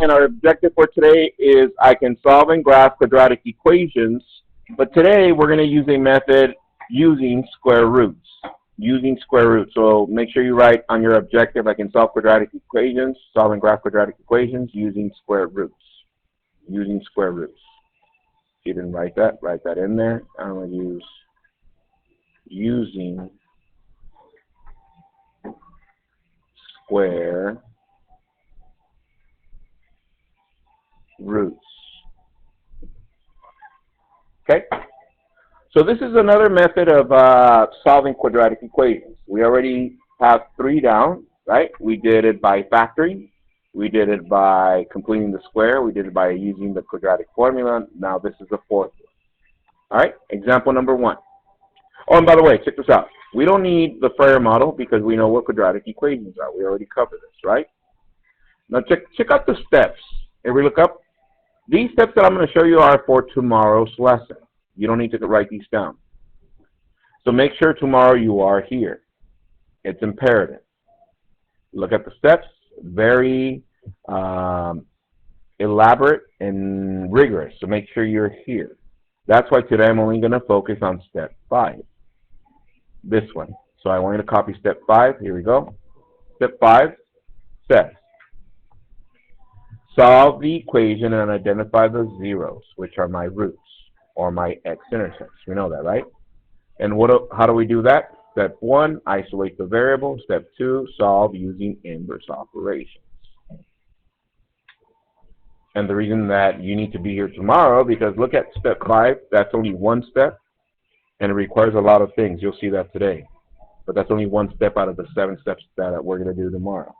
and our objective for today is I can solve and graph quadratic equations, but today we're going to use a method using square roots. So make sure you write on your objective, I can solve quadratic equations, solve and graph quadratic equations using square roots. If you didn't write that in there. I'm going to use using square roots. Okay? So this is another method of solving quadratic equations. We already have 3 down, right? We did it by factoring. We did it by completing the square. We did it by using the quadratic formula. Now this is the 4th one. All right, example number 1. Oh, and by the way, check this out. We don't need the Freire model because we know what quadratic equations are. We already covered this, right? Now check out the steps. If we look up, these steps that I'm going to show you are for tomorrow's lesson. You don't need to write these down. So make sure tomorrow you are here. It's imperative. Look at the steps. Very elaborate and rigorous. So make sure you're here. That's why today I'm only going to focus on step 5. This one. So I want you to copy step 5. Here we go. Step 5 says, solve the equation and identify the zeros, which are my roots, or my x-intercepts. We know that, right? And how do we do that? Step 1, isolate the variable. Step 2, solve using inverse operations. And the reason that you need to be here tomorrow, because look at step 5, that's only one step, and it requires a lot of things. You'll see that today. But that's only one step out of the 7 steps that we're going to do tomorrow.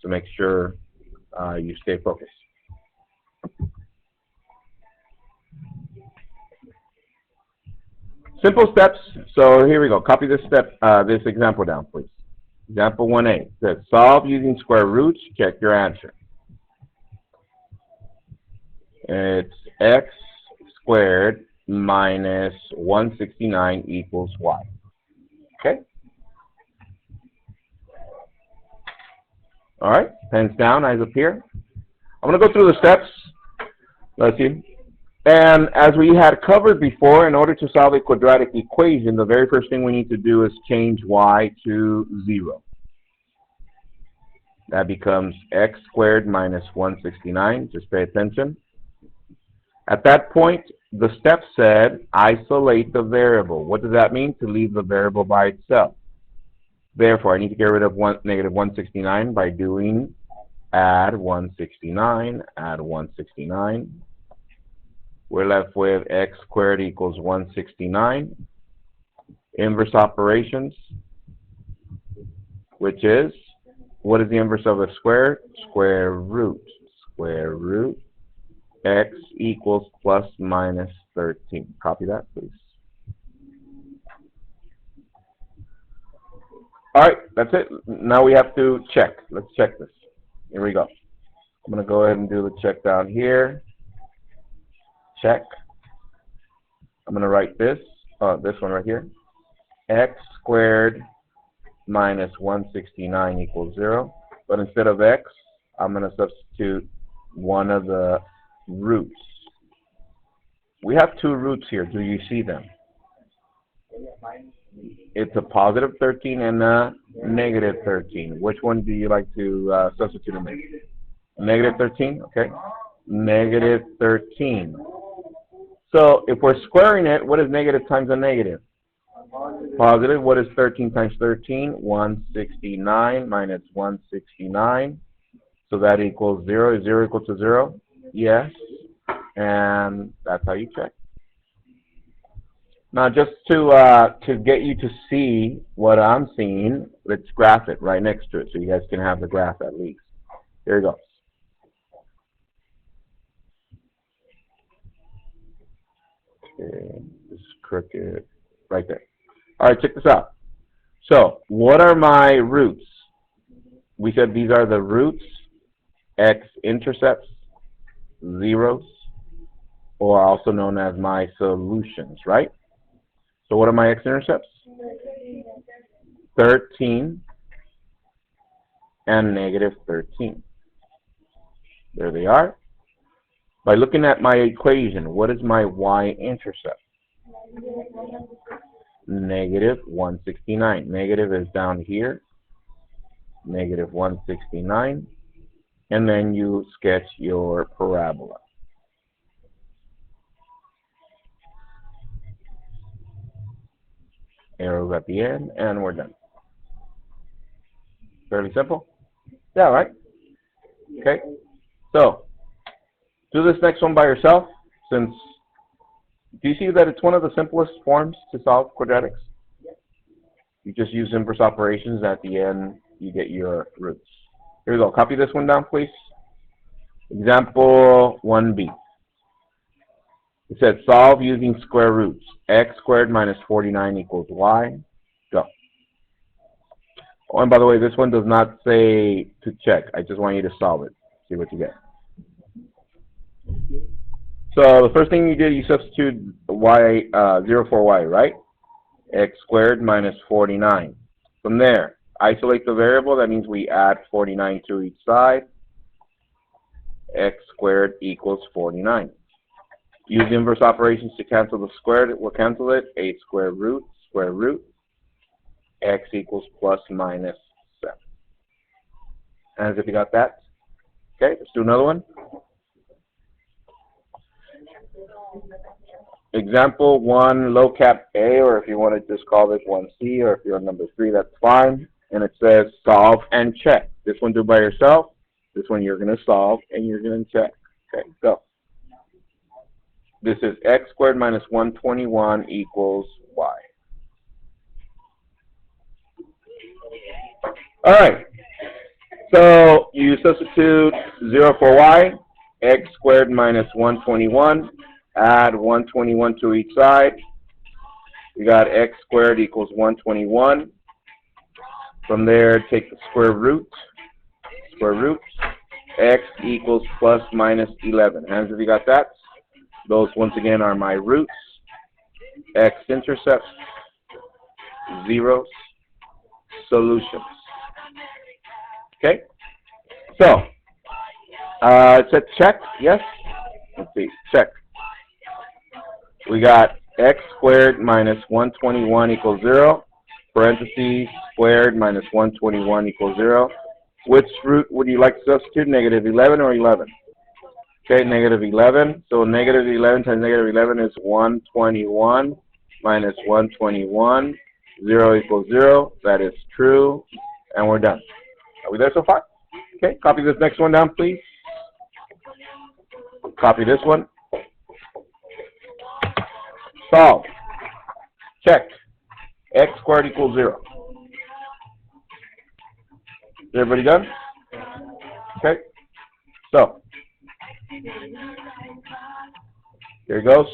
So make sure you stay focused. Simple steps. So here we go. Copy this this example down, please. Example 1A says solve using square roots. Check your answer. It's x squared minus 169 equals y. Okay. All right. Pens down. Eyes up here. I'm going to go through the steps. Let's see. And as we had covered before, in order to solve a quadratic equation, the very first thing we need to do is change y to 0. That becomes x squared minus 169. Just pay attention. At that point, the step said isolate the variable. What does that mean? To leave the variable by itself. Therefore, I need to get rid of negative 169 by doing add 169, add 169. We're left with x squared equals 169. Inverse operations, which is, what is the inverse of a square? Square root. Square root. X equals plus minus 13. Copy that, please. All right, that's it. Now we have to check. Let's check this. Here we go. I'm going to go ahead and do the check down here. Check. I'm going to write this one right here. X squared minus 169 equals 0. But instead of x, I'm going to substitute one of the roots. We have 2 roots here. Do you see them? It's a positive 13 and a negative 13. Which one do you like to substitute in there? Negative 13? Okay. Negative 13. So if we're squaring it, what is negative times a negative? Positive. What is 13 times 13? 169 minus 169. So that equals 0. Is 0 equal to 0? Yes. And that's how you check. Now, just to get you to see what I'm seeing, let's graph it right next to it so you guys can have the graph at least. Here it goes. Okay, this is crooked right there. All right, check this out. So, what are my roots? We said these are the roots, x-intercepts, zeros, or also known as my solutions, right? So what are my x-intercepts? 13 and negative 13. There they are. By looking at my equation, what is my y-intercept? Negative 169. Negative is down here. Negative 169. And then you sketch your parabola. Arrows at the end, and we're done. Fairly simple? Yeah, right? Okay. So, do this next one by yourself, since, do you see that it's one of the simplest forms to solve quadratics? You just use inverse operations. At the end, you get your roots. Here we go. Copy this one down, please. Example 1b. It said solve using square roots. X squared minus 49 equals y. Go. Oh, and by the way, this one does not say to check. I just want you to solve it. See what you get. So the first thing you did, you substitute y, 0 for y, right? X squared minus 49. From there, isolate the variable. That means we add 49 to each side. X squared equals 49. Use inverse operations to cancel the squared. We'll cancel it. A square root, x equals plus minus 7. And if you got that. Okay, let's do another one. Example 1, low cap A, or if you want to just call this 1C, or if you're on number 3, that's fine. And it says solve and check. This one do by yourself. This one you're going to solve and you're going to check. Okay, go. This is x squared minus 121 equals y. All right. So you substitute 0 for y. X squared minus 121. Add 121 to each side. We got x squared equals 121. From there, take the square root. X equals plus minus 11. Hands if you got that. Those, once again, are my roots. X-intercepts, zeros, solutions. Okay? So, it said check, yes? Let's see, check. We got x squared minus 121 equals 0. Parentheses, squared minus 121 equals 0. Which root would you like to substitute? Negative 11 or 11? Okay, negative 11. So negative 11 times negative 11 is 121 minus 121. 0 equals 0. That is true. And we're done. Are we there so far? Okay, copy this next one down, please. Copy this one. Solve. Check. X squared equals 0. Is everybody done? Okay. So, here it goes.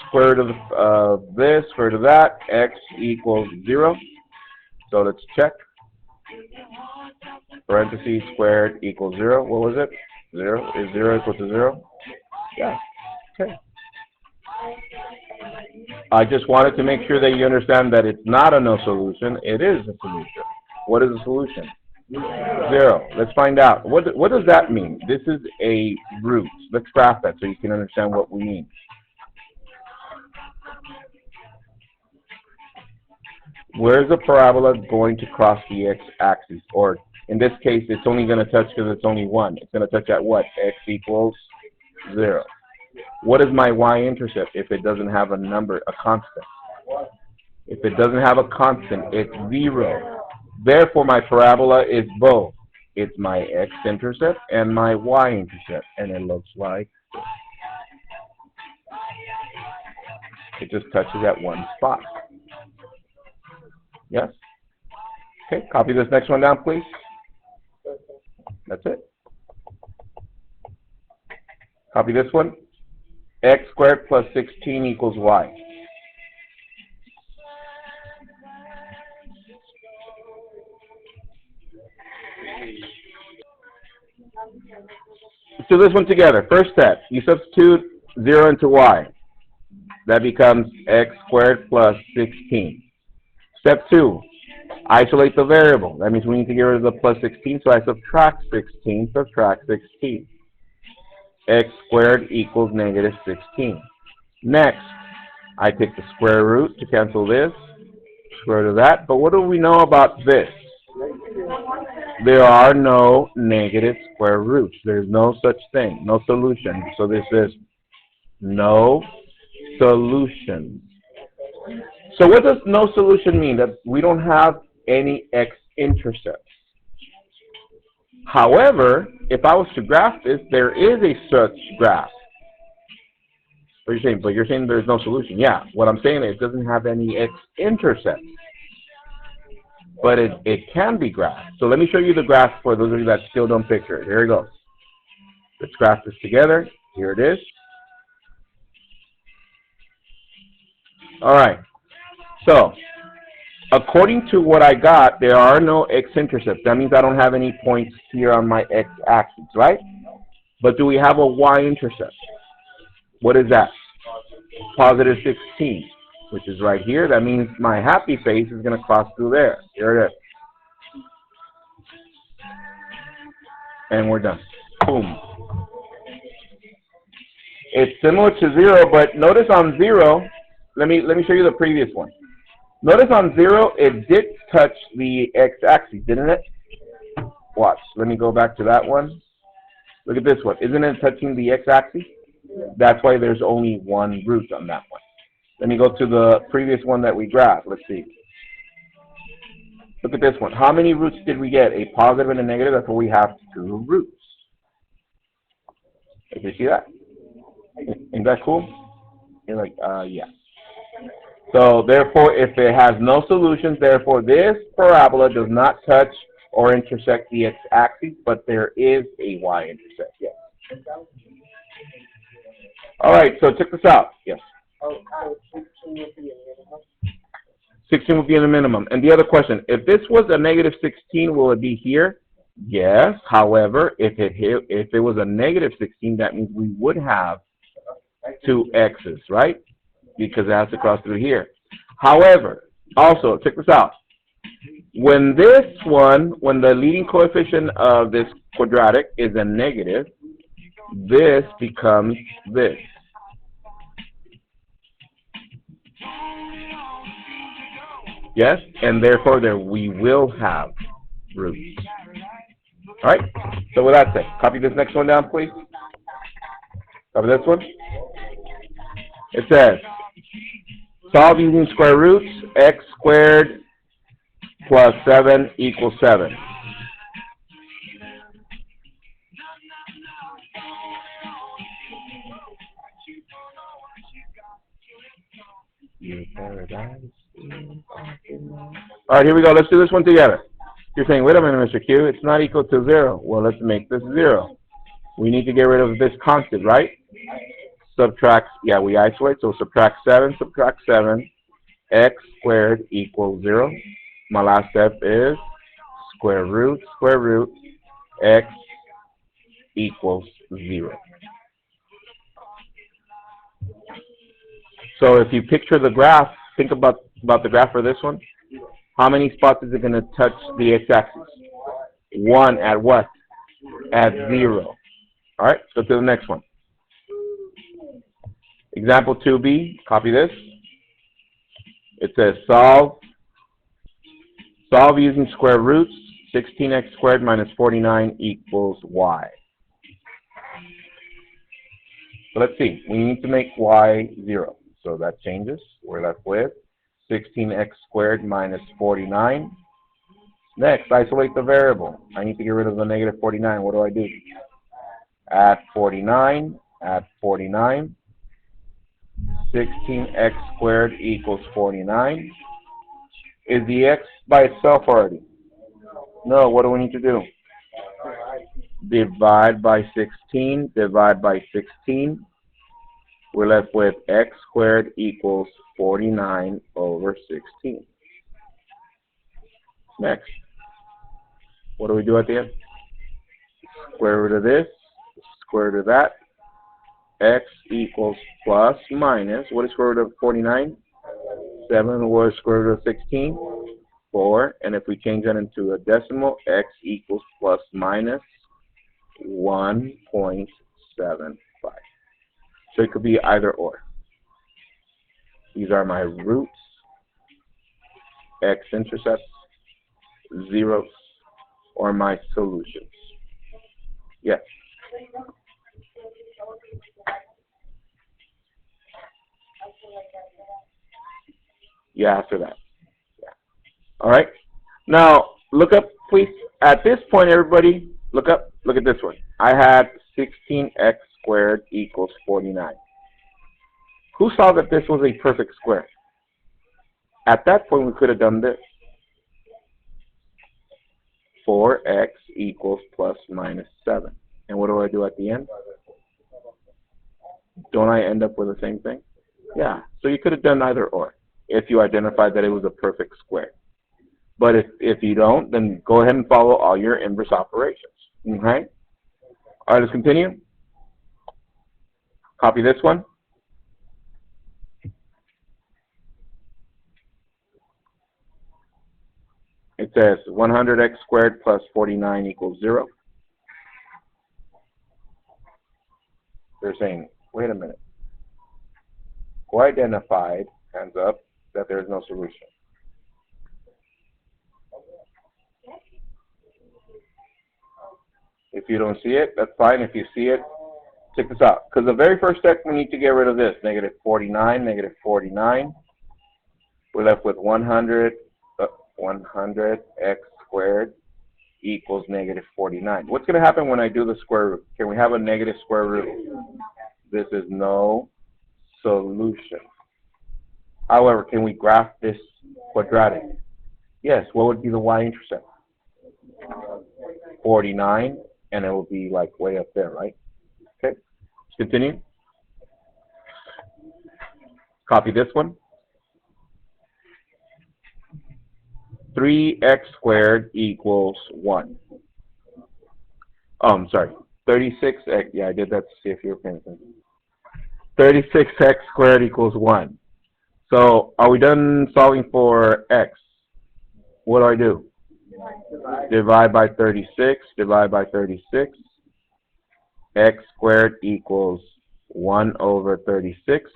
Square root of this, square root of that. X equals 0. So let's check. Parentheses squared equals 0. What was it? 0. Is 0 equal to 0? Yeah. Okay. I just wanted to make sure that you understand that it's not a no solution. It is a solution. What is a solution? 0. Let's find out. What does that mean? This is a root. Let's graph that so you can understand what we mean. Where is the parabola going to cross the x-axis? Or in this case, it's only going to touch because it's only 1. It's going to touch at what? X equals 0. What is my y-intercept if it doesn't have a number, a constant? If it doesn't have a constant, it's 0. Therefore, my parabola is both. It's my x-intercept and my y-intercept. And it looks like this. It just touches at one spot. Yes? Okay, copy this next one down, please. That's it. Copy this one. X squared plus 16 equals y. Let's do this one together. First step, you substitute 0 into y. That becomes x squared plus 16. Step 2, Isolate the variable. That means we need to get rid of the plus 16, so I subtract 16, subtract 16. X squared equals negative 16. Next, I take the square root to cancel this, square root of that. But what do we know about this? There are no negative square roots. There's no such thing, no solution. So this is no solution. So what does no solution mean? That we don't have any x-intercepts. However, if I was to graph this, there is a such graph. What are you saying? But you're saying there's no solution. Yeah, what I'm saying is it doesn't have any x-intercepts. But it can be graphed. So let me show you the graph for those of you that still don't picture it. Here we go. Let's graph this together. Here it is. All right. So according to what I got, there are no x-intercepts. That means I don't have any points here on my x-axis, right? But do we have a y-intercept? What is that? Positive 16, which is right here. That means my happy face is going to cross through there. Here it is. And we're done. Boom. It's similar to 0, but notice on 0, let me show you the previous one. Notice on 0, it did touch the x-axis, didn't it? Watch. Let me go back to that one. Look at this one. Isn't it touching the x-axis? That's why there's only one root on that one. Let me go to the previous one that we graphed. Let's see. Look at this one. How many roots did we get? A positive and a negative. That's where we have 2 roots. Did you see that? Isn't that cool? You're like, yeah. So therefore, if it has no solutions, therefore this parabola does not touch or intersect the x-axis, but there is a y-intercept. Yes. All right, so check this out. Yes. 16 would be in the minimum. And the other question, if this was a negative 16, will it be here? Yes. However, if it was a negative 16, that means we would have 2 x's, right? Because it has to cross through here. However, also, check this out. When the leading coefficient of this quadratic is a negative, this becomes this. Yes, and therefore we will have roots. All right, so with that said, copy this next one down, please. Copy this one. It says, solve using square roots, x squared plus 7 equals 7. All right, here we go. Let's do this one together. You're saying, wait a minute, Mr. Q, it's not equal to 0. Well, let's make this 0. We need to get rid of this constant, right? Subtract, yeah, we isolate, so subtract 7, x squared equals 0. My last step is square root, x equals 0. So if you picture the graph, think about the graph for this one. How many spots is it going to touch the x-axis? 1 at what? At 0. All right, go to the next one. Example 2b, copy this. It says solve using square roots, 16x squared minus 49 equals y. So let's see, we need to make y 0. So that changes. We're left with 16x squared minus 49. Next, isolate the variable. I need to get rid of the negative 49. What do I do? Add 49, 16x squared equals 49. Is the x by itself already? No, what do we need to do? Divide by 16, divide by 16. We're left with x squared equals 49 over 16. Next, what do we do at the end? Square root of this, square root of that. X equals plus minus, what is square root of 49? 7 was square root of 16. 4, and if we change that into a decimal, x equals plus minus 1.75. So it could be either or. These are my roots, x-intercepts, zeros, or my solutions. Yes. Yeah, after that. Yeah. All right. Now, look up, please. At this point, everybody, look up. Look at this one. I had 16x squared equals 49. Who saw that this was a perfect square? At that point, we could have done this. 4x equals plus minus 7. And what do I do at the end? Don't I end up with the same thing? Yeah. So you could have done either or if you identified that it was a perfect square. But if you don't, then go ahead and follow all your inverse operations. Okay? All right, let's continue. Copy this one. It says 100x squared plus 49 equals 0. They're saying, wait a minute. Who identified, hands up, that there is no solution? If you don't see it, that's fine. If you see it, check this out. Because the very first step, we need to get rid of this. Negative 49, negative 49. We're left with 100x squared equals negative 49. What's going to happen when I do the square root? Can we have a negative square root? This is no solution. However, can we graph this quadratic? Yes. What would be the y-intercept? 49, and it will be like way up there, right? Okay. Let's continue. Copy this one. 3x squared equals 1. Oh, I'm sorry. 36x. Yeah, I did that to see if you were paying attention. 36x squared equals 1. So, are we done solving for x? What do I do? Divide by 36. Divide by 36. X squared equals 1 over 36.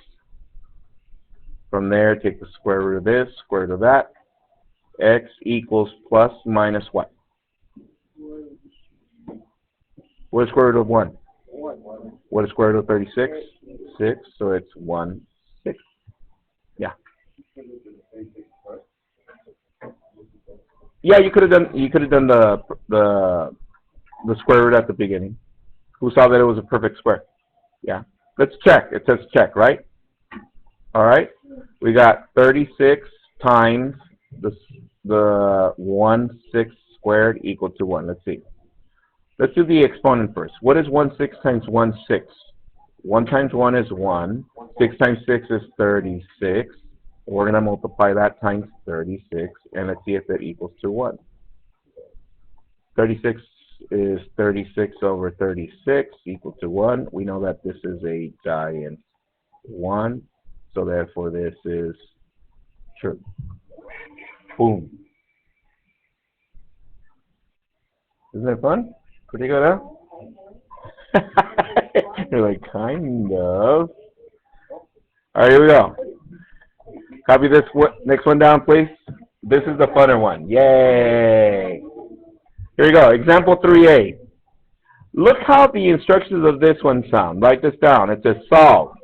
From there, take the square root of this, square root of that. X equals plus minus what? What is square root of 1? What is square root of 36? 6, so it's 1/6. Yeah. Yeah, you could have done the square root at the beginning. Who saw that it was a perfect square? Yeah. Let's check. It says check, right? All right. We got 36 times the 1/6 squared equal to 1. Let's see. Let's do the exponent first. What is 1/6 times 1/6? 1 times 1 is 1. 6 times 6 is 36. We're going to multiply that times 36, and let's see if it equals to 1. 36 is 36 over 36 equal to 1. We know that this is a giant 1, so therefore this is true. Boom. Isn't it fun? Pretty good, huh? You're like, kind of. All right, here we go. Copy this next one down, please. This is the funner one. Yay. Here we go. Example 3A. Look how the instructions of this one sound. Write this down. It says solve.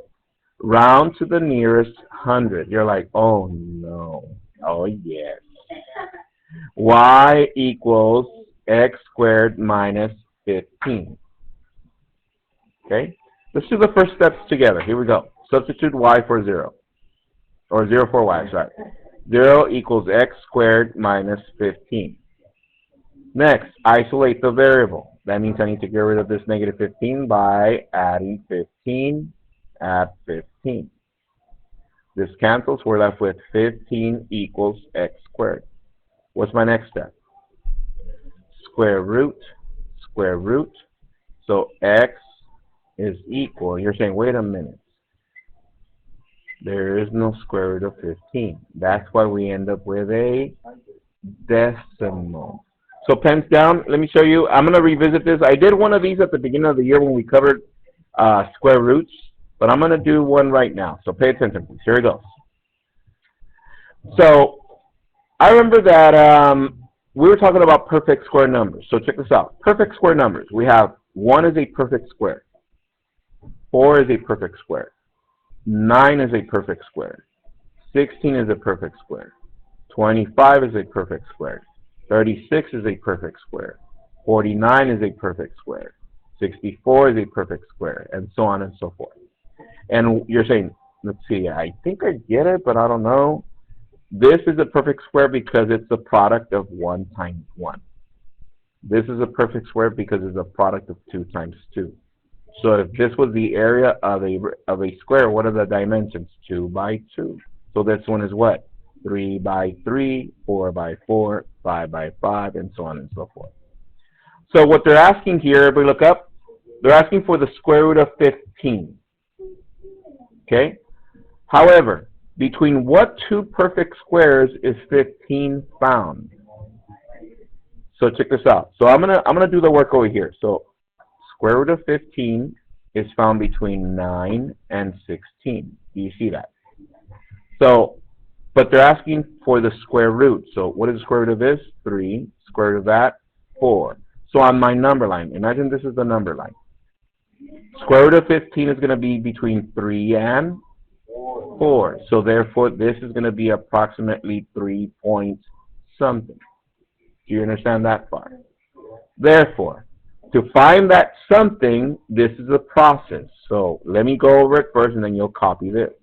Round to the nearest 100. You're like, oh, no. Oh, yes. Y equals x squared minus 15. Okay? Let's do the first steps together. Here we go. Substitute y for 0. Or 0 for y, sorry. 0 equals x squared minus 15. Next, isolate the variable. That means I need to get rid of this negative 15 by adding 15 at 15. This cancels. We're left with 15 equals x squared. What's my next step? Square root, square root. So x is equal. You're saying, wait a minute. There is no square root of 15. That's why we end up with a decimal. So pens down. Let me show you. I'm going to revisit this. I did one of these at the beginning of the year when we covered square roots, but I'm going to do one right now. So pay attention, please. Here it goes. So I remember that we were talking about perfect square numbers. So check this out. Perfect square numbers. We have 1 is a perfect square. 4 is a perfect square. 9 is a perfect square. 16 is a perfect square. 25 is a perfect square. 36 is a perfect square. 49 is a perfect square. 64 is a perfect square, and so on and so forth. And you're saying, let's see, I think I get it, but I don't know. This is a perfect square because it's the product of 1 times 1. This is a perfect square because it's a product of 2 times 2. So if this was the area of a square, what are the dimensions? 2 by 2. So this one is what? 3 by 3, 4 by 4, 5 by 5, and so on and so forth. So what they're asking here, everybody look up, they're asking for the square root of 15. Okay? However, between what 2 perfect squares is 15 found? So check this out. So I'm gonna do the work over here. So square root of 15 is found between 9 and 16. Do you see that? So, but they're asking for the square root. So what is the square root of this? 3. Square root of that? 4. So on my number line, imagine this is the number line. Square root of 15 is going to be between 3 and 4. So therefore, this is going to be approximately 3 point something. Do you understand that part? Therefore, to find that something, this is a process. So let me go over it first, and then you'll copy this.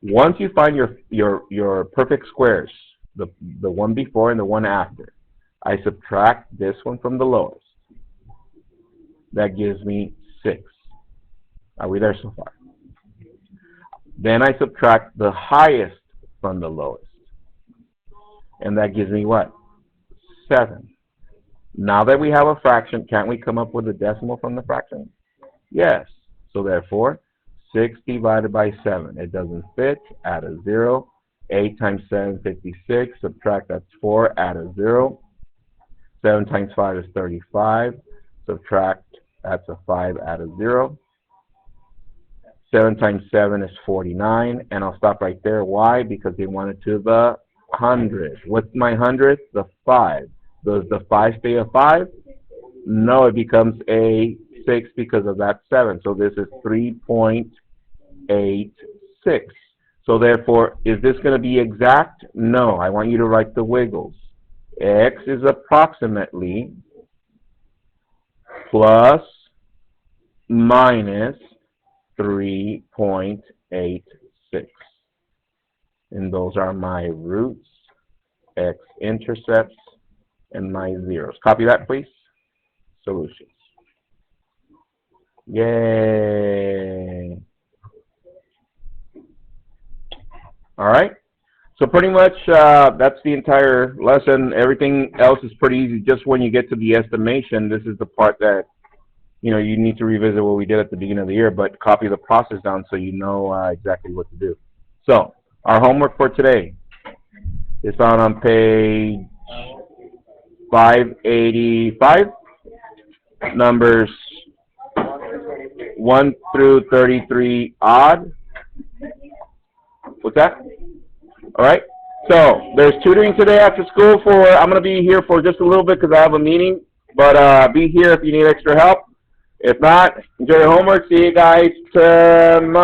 Once you find your perfect squares, the one before and the one after, I subtract this one from the lowest. That gives me 6. Are we there so far? Then I subtract the highest from the lowest. And that gives me what? 7. Now that we have a fraction, can't we come up with a decimal from the fraction? Yes. So therefore, 6 divided by 7. It doesn't fit. Add a 0. 8 times 7, 56. Subtract, that's 4. Add a 0. 7 times 5 is 35. Subtract, that's a 5. Add a 0. 7 times 7 is 49. And I'll stop right there. Why? Because they wanted to the hundredth. What's my hundredth? The 5. Does the 5 stay a 5? No, it becomes a 6 because of that 7. So this is 3.86. So therefore, is this going to be exact? No. I want you to write the wiggles. X is approximately plus minus 3.86. And those are my roots, x-intercepts, and my zeros. Copy that, please. Solutions. Yay. All right. So pretty much that's the entire lesson. Everything else is pretty easy. Just when you get to the estimation, this is the part that, you know, you need to revisit what we did at the beginning of the year, but copy the process down so you know exactly what to do. So our homework for today is found on page 585, numbers 1 through 33 odd. What's that? All right. So there's tutoring today after school for, I'm going to be here for just a little bit because I have a meeting, but be here if you need extra help. If not, enjoy your homework. See you guys tomorrow.